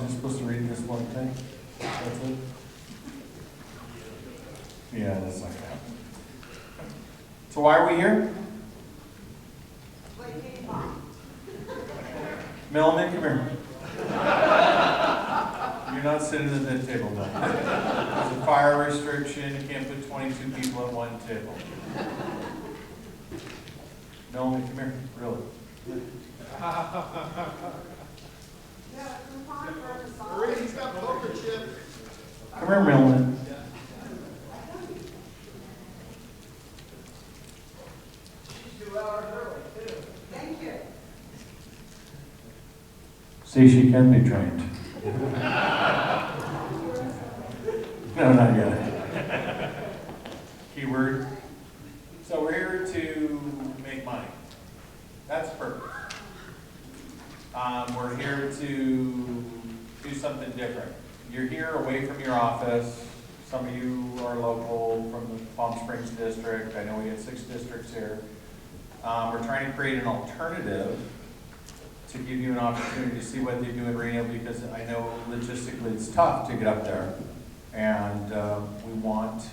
I'm just supposed to read this one thing? That's it? Yeah, that's not gonna happen. So why are we here? Melanie, come here. You're not sitting at that table now. There's a fire restriction, you can't put 22 people at one table. Melanie, come here, really. He's got poker chips. Come here, Melanie. She's 2 hours early, too. Thank you. See, she can be trained. No, not yet. Keyword. So we're here to make money. That's the purpose. We're here to do something different. You're here away from your office. Some of you are local from the Palm Springs district. I know we have 6 districts here. We're trying to create an alternative to give you an opportunity to see what they do in Reno, because I know logistically it's tough to get up there. And we want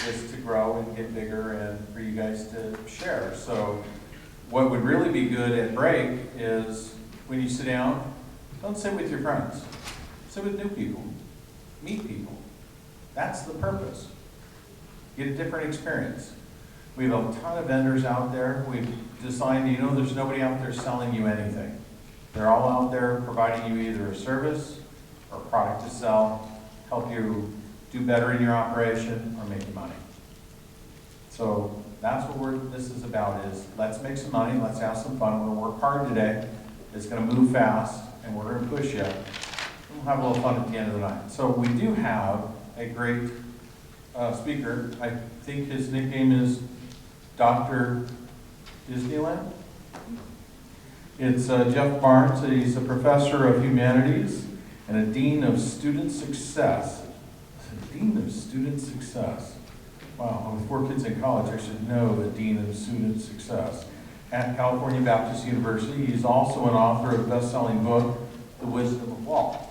this to grow and get bigger and for you guys to share. So what would really be good at break is when you sit down, don't sit with your friends. Sit with new people. Meet people. That's the purpose. Get a different experience. We have a ton of vendors out there. We've designed, there's nobody out there selling you anything. They're all out there providing you either a service or a product to sell, help you do better in your operation or make money. So that's what this is about, is let's make some money, let's have some fun. We're going to work hard today. It's going to move fast, and we're going to push you. We'll have a little fun at the end of the night. So we do have a great speaker. I think his nickname is Dr. Disneyland. It's Jeff Barnes. He's a professor of humanities and a dean of student success. A dean of student success. Wow, with 4 kids in college, I should know the dean of student success at California Baptist University. He's also an author of the best-selling book, The Wisdom of Law.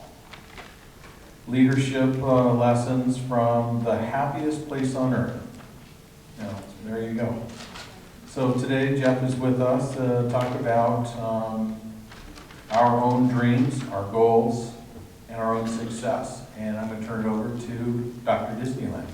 Leadership lessons from the happiest place on earth. Now, there you go. So today, Jeff is with us to talk about our own dreams, our goals, and our own success. And I'm going to turn it over to Dr. Disneyland.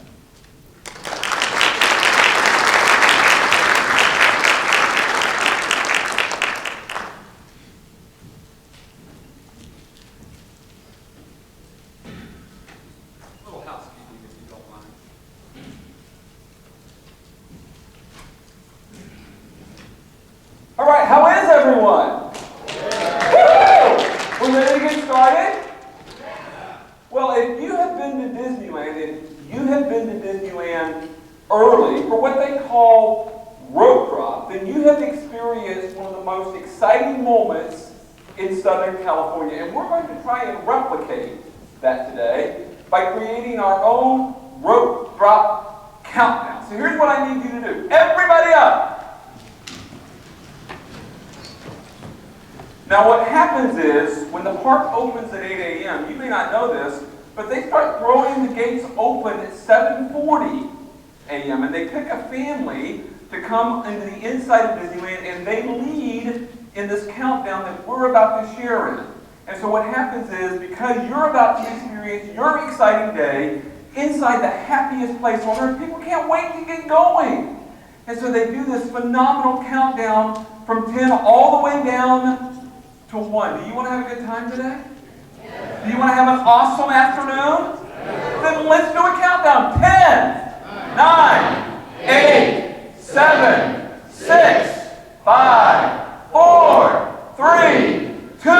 Little housekeeping, if you don't mind. All right, how is everyone? Woo! We're ready to get started? Well, if you have been to Disneyland, early for what they call rope drop, then you have experienced one of the most exciting moments in Southern California. And we're going to try and replicate that today by creating our own rope drop countdown. So here's what I need you to do. Everybody up! Now what happens is, when the park opens at 8 a.m., you may not know this, but they start throwing the gates open at 7:40 a.m. and they pick a family to come into the inside of Disneyland, and they lead in this countdown that we're about to share in. And so what happens is, because you're about to experience your exciting day inside the happiest place on earth, people can't wait to get going. And so they do this phenomenal countdown from 10 all the way down to 1. Do you want to have a good time today? Yes. Do you want to have an awesome afternoon? Yes. Then let's do a countdown. 10, 9, 8, 7, 6, 5, 4, 3, 2,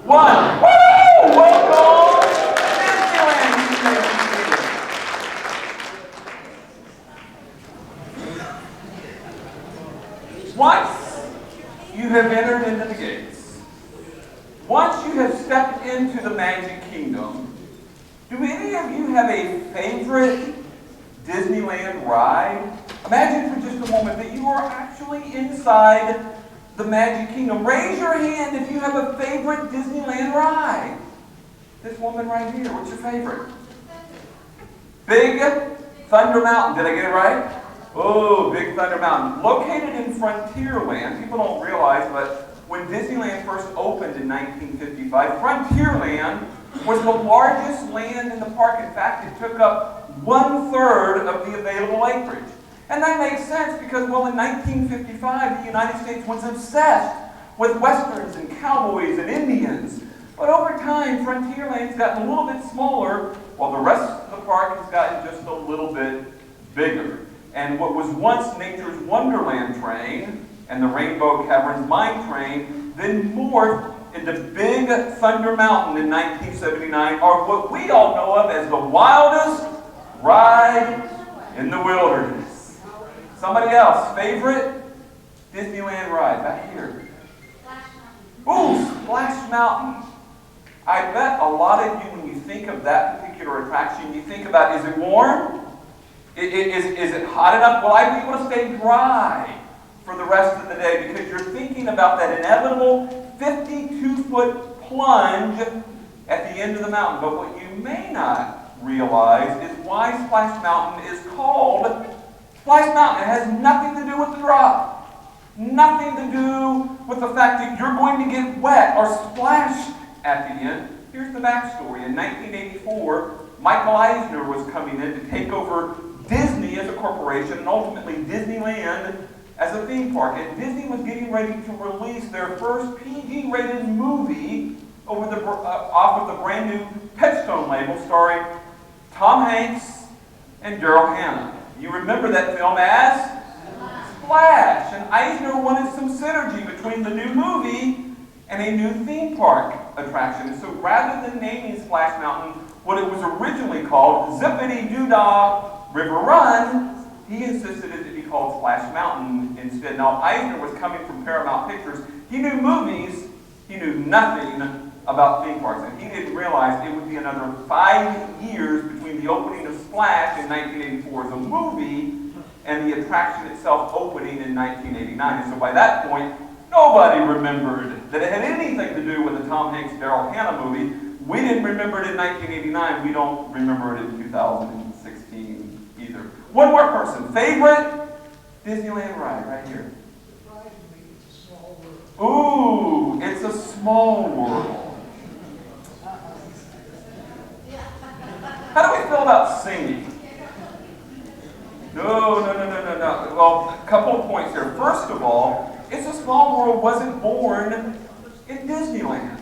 1. Woo! Welcome to Disneyland. Once you have entered into the gates, once you have stepped into the Magic Kingdom, do any of you have a favorite Disneyland ride? Imagine for just a moment that you are actually inside the Magic Kingdom. Raise your hand if you have a favorite Disneyland ride. This woman right here, what's your favorite? Big Thunder Mountain. Did I get it right? Oh, Big Thunder Mountain. Located in Frontierland. People don't realize, but when Disneyland first opened in 1955, Frontierland was the largest land in the park. In fact, it took up 1/3 of the available acreage. And that makes sense because, well, in 1955, the United States was obsessed with westerns and cowboys and Indians. But over time, Frontierland's gotten a little bit smaller, while the rest of the park has gotten just a little bit bigger. And what was once Nature's Wonderland train and the Rainbow Caverns Mine train then morphed into Big Thunder Mountain in 1979, or what we all know of as the wildest ride in the wilderness. Somebody else, favorite Disneyland ride, back here. Ooh, Splash Mountain. I bet a lot of you, when you think of that particular attraction, you think about, is it warm? Is it hot enough? Will I be able to stay dry for the rest of the day? Because you're thinking about that inevitable 52-foot plunge at the end of the mountain. But what you may not realize is why Splash Mountain is called Splash Mountain. It has nothing to do with the drop. Nothing to do with the fact that you're going to get wet or splashed at the end. Here's the backstory. In 1984, Michael Eisner was coming in to take over Disney as a corporation and ultimately Disneyland as a theme park. And Disney was getting ready to release their first PG-rated movie off of the brand new Petstone label starring Tom Hanks and Daryl Hannah. You remember that film as Splash. And Eisner wanted some synergy between the new movie and a new theme park attraction. And so rather than naming Splash Mountain what it was originally called, Zippity Doo-Dah River Run, he insisted it to be called Splash Mountain instead. Now, Eisner was coming from Paramount Pictures. He knew movies. He knew nothing about theme parks. And he didn't realize it would be another 5 years between the opening of Splash in 1984 as a movie and the attraction itself opening in 1989. And so by that point, nobody remembered that it had anything to do with the Tom Hanks, Daryl Hannah movie. We didn't remember it in 1989. We don't remember it in 2016 either. One more person. Favorite Disneyland ride right here. Ooh, It's a Small World. How do we feel about singing? No. Well, a couple of points here. First of all, It's a Small World wasn't born in Disneyland.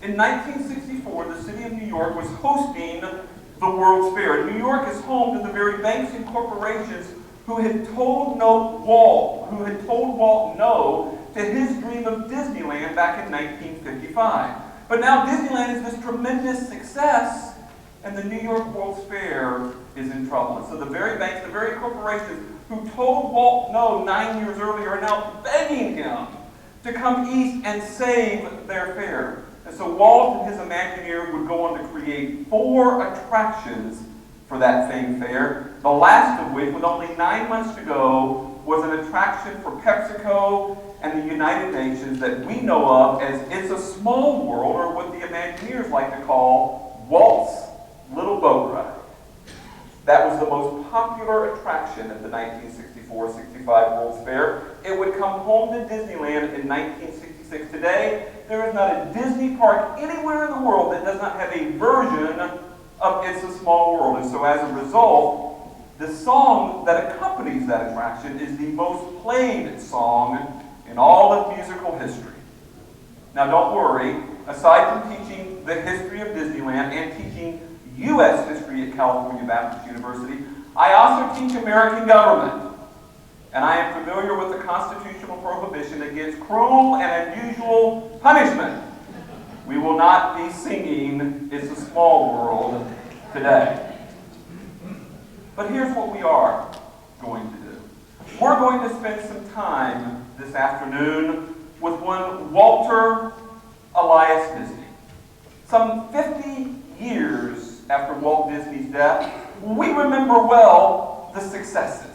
In 1964, the city of New York was hosting the World's Fair. New York is home to the very banks and corporations who had told Walt no to his dream of Disneyland back in 1955. But now Disneyland is this tremendous success, and the New York World's Fair is in trouble. And so the very banks, the very corporations who told Walt no 9 years earlier are now begging him to come east and save their fair. And so Walt and his Imagineer would go on to create 4 attractions for that famed fair, the last of which, with only 9 months to go, was an attraction for PepsiCo and the United Nations that we know of as It's a Small World, or what the Imagineers like to call Walt's Little Boat Ride. That was the most popular attraction at the 1964-65 World's Fair. It would come home to Disneyland in 1966. Today, there is not a Disney park anywhere in the world that does not have a version of It's a Small World. And so as a result, the song that accompanies that attraction is the most played song in all of musical history. Now don't worry, aside from teaching the history of Disneyland and teaching U.S. history at California Baptist University, I also teach American government. And I am familiar with the constitutional prohibition against cruel and unusual punishment. We will not be singing It's a Small World today. But here's what we are going to do. We're going to spend some time this afternoon with one Walter Elias Disney. Some 50 years after Walt Disney's death, we remember well the successes.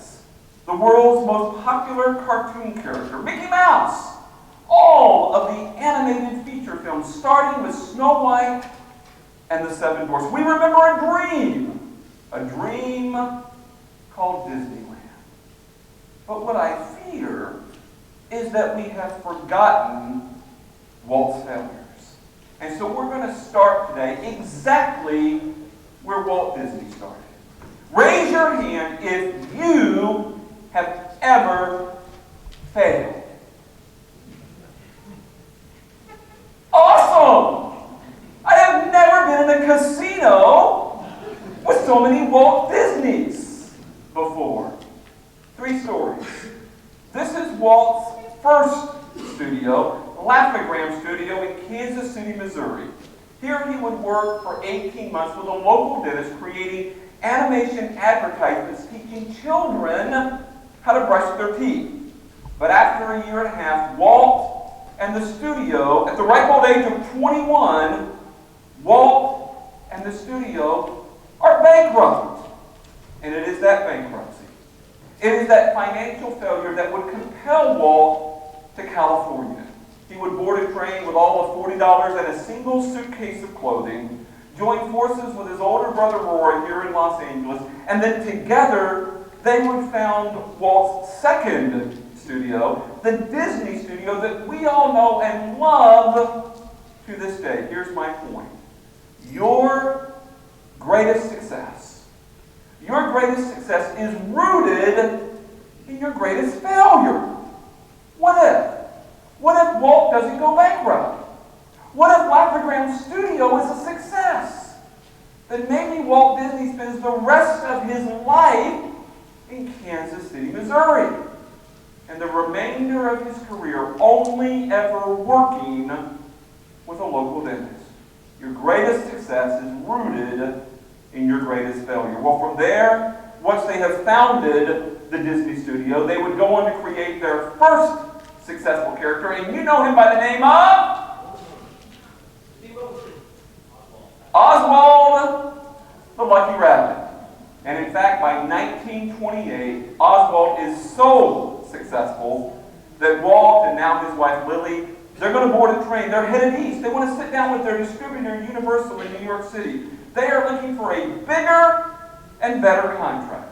The world's most popular cartoon character, Mickey Mouse. All of the animated feature films, starting with Snow White and the Seven Dwarfs. We remember a dream called Disneyland. But what I fear is that we have forgotten Walt's failures. And so we're going to start today exactly where Walt Disney started. Raise your hand if you have ever failed. Awesome! I have never been in a casino with so many Walt Disneys before. 3 stories. This is Walt's first studio, Laugh-O-Gram Studio in Kansas City, Missouri. Here he would work for 18 months with a local dentist creating animation advertisements teaching children how to brush their teeth. But after a year and a half, Walt and the studio, at the ripe old age of 21, Walt and the studio are bankrupt. And it is that bankruptcy. It is that financial failure that would compel Walt to California. He would board a train with all of $40 and a single suitcase of clothing, join forces with his older brother Roy here in Los Angeles, and then together they would found Walt's second studio, the Disney Studio that we all know and love to this day. Here's my point. Your greatest success is rooted in your greatest failure. What if? What if Walt doesn't go bankrupt? What if Laugh-O-Gram Studio is a success? Then maybe Walt Disney spends the rest of his life in Kansas City, Missouri, and the remainder of his career only ever working with a local dentist. Your greatest success is rooted in your greatest failure. Well, from there, once they have founded the Disney Studio, they would go on to create their first successful character, and you know him by the name of Oswald the Lucky Rabbit. And in fact, by 1928, Oswald is so successful that Walt and now his wife Lily, they're going to board a train. They're headed east. They want to sit down with their distributor, Universal, in New York City. They are looking for a bigger and better contract.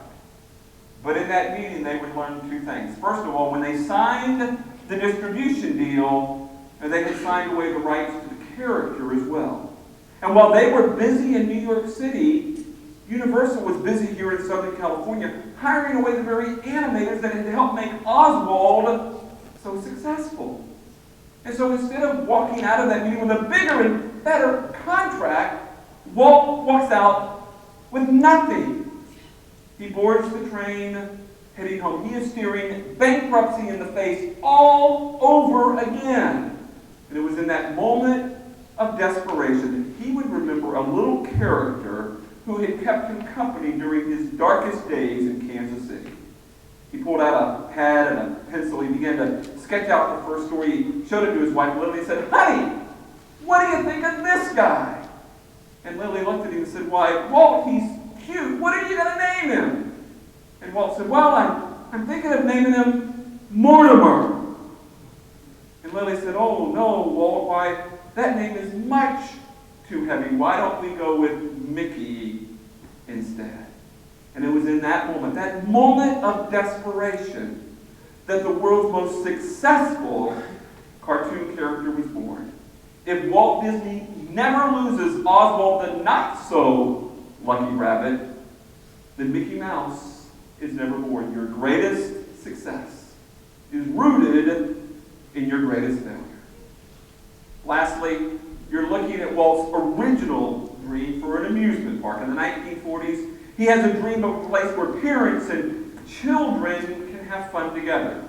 But in that meeting, they would learn 2 things. First of all, when they signed the distribution deal, they had signed away the rights to the character as well. And while they were busy in New York City, Universal was busy here in Southern California, hiring away the very animators that had helped make Oswald so successful. And so instead of walking out of that meeting with a bigger and better contract, Walt walks out with nothing. He boards the train, heading home. He is staring bankruptcy in the face all over again. And it was in that moment of desperation that he would remember a little character who had kept him company during his darkest days in Kansas City. He pulled out a pad and a pencil. He began to sketch out the first story. He showed it to his wife Lily and said, "Honey, what do you think of this guy?" And Lily looked at him and said, "Why, Walt, he's cute. What are you going to name him?" And Walt said, "Well, I'm thinking of naming him Mortimer." And Lily said, "Oh, no, Walt, why, that name is much too heavy. Why don't we go with Mickey instead?" And it was in that moment of desperation, that the world's most successful cartoon character was born. If Walt Disney never loses Oswald the not-so-lucky rabbit, then Mickey Mouse is never born. Your greatest success is rooted in your greatest failure. Lastly, you're looking at Walt's original dream for an amusement park. In the 1940s, he has a dream of a place where parents and children can have fun together.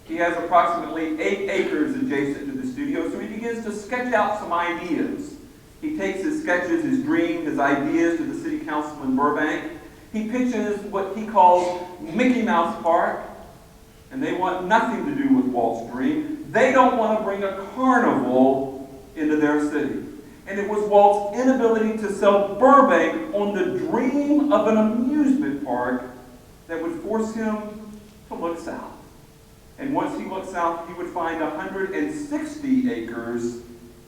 He has approximately 8 acres adjacent to the studio, so he begins to sketch out some ideas. He takes his sketches, his dream, his ideas to the city council in Burbank. He pitches what he calls Mickey Mouse Park, and they want nothing to do with Walt's dream. They don't want to bring a carnival into their city. And it was Walt's inability to sell Burbank on the dream of an amusement park that would force him to look south. And once he looked south, he would find 160 acres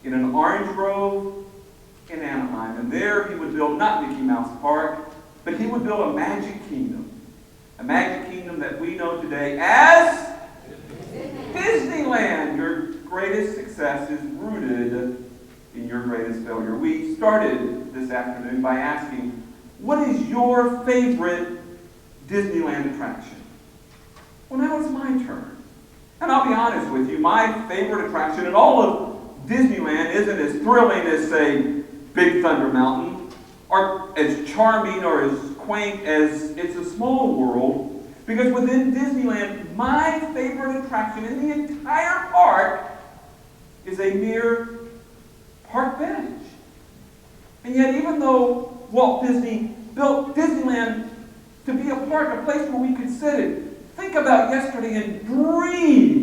in an orange grove in Anaheim. And there he would build not Mickey Mouse Park, but he would build a magic kingdom. A magic kingdom that we know today as Disneyland. Your greatest success is rooted in your greatest failure. We started this afternoon by asking, what is your favorite Disneyland attraction? Well, now it's my turn. And I'll be honest with you, my favorite attraction in all of Disneyland isn't as thrilling as, say, Big Thunder Mountain, or as charming or as quaint as It's a Small World, because within Disneyland, my favorite attraction in the entire park is a mere park bench. And yet, even though Walt Disney built Disneyland to be a park, a place where we could sit and think about yesterday and dream